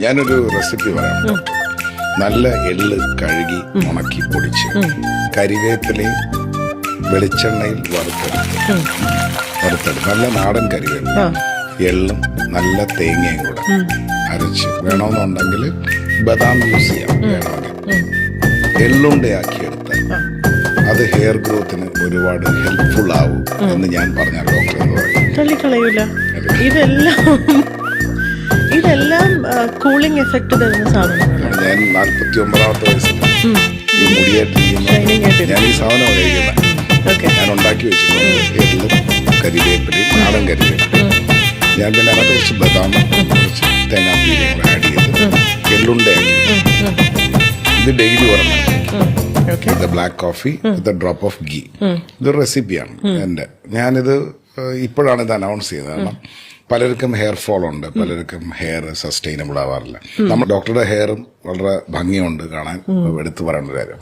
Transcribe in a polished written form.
ഞാനൊരു റെസിപ്പി പറയാം. നല്ല എള്ള് കഴുകി ഉണക്കി പൊടിച്ച് കരിവേപ്പിലയും വെളിച്ചെണ്ണയിൽ വറുത്തെടുത്ത് നല്ല നാടൻ കരിവേപ്പില എള്ളും നല്ല തേങ്ങയും കൂടെ അരച്ച് വേണമെന്നുണ്ടെങ്കിൽ ബദാം യൂസ് ചെയ്യാം. വേണമെങ്കിൽ എള്ളുണ്ടയാക്കിയെടുത്ത് അത് ഹെയർ ഗ്രോത്തിന് ഒരുപാട് ഹെൽപ്ഫുൾ ആവും എന്ന് ഞാൻ പറഞ്ഞ ഡോക്ടർ എന്ന് പറയും. തള്ളിക്കളയൂല. ഇതെല്ലാം കൂളിംഗ് എഫക്ട് തരുന്ന സാധനങ്ങളാണ്. ഞാൻ 49ാമത്തെ വയസ്സിൽ ഈ മുടിയായിട്ടിരിക്കുന്ന ഞാൻ ഈ സാധനം കഴിക്കുന്നത് ഞാൻ ഉണ്ടാക്കി വെച്ചിട്ടുണ്ട്. എള്ളും കരിവേപ്പിലയും നാടൻ കരിവേപ്പിലയും ഞാൻ പിന്നെ അതിനകത്ത് കുറച്ച് ബദാം കുറച്ച് തേങ്ങാപ്പീലയും കൂടെ ആഡ് ചെയ്ത് എള്ളുണ്ടയാക്കി ഇത് ഡെയിലി വരണം. വിത്ത് black coffee with drop of ghee. ഇതൊരു റെസിപ്പിയാണ് എൻ്റെ. ഞാനിത് ഇപ്പോഴാണ് ഇത് അനൗൺസ് ചെയ്തത്. കാരണം പലർക്കും ഹെയർ ഫോൾ ഉണ്ട്, പലർക്കും ഹെയർ സസ്റ്റൈനബിൾ ആവാറില്ല. നമ്മുടെ ഡോക്ടറുടെ ഹെയറും വളരെ ഭംഗിയുണ്ട് കാണാൻ, എടുത്തു പറയേണ്ട കാര്യം.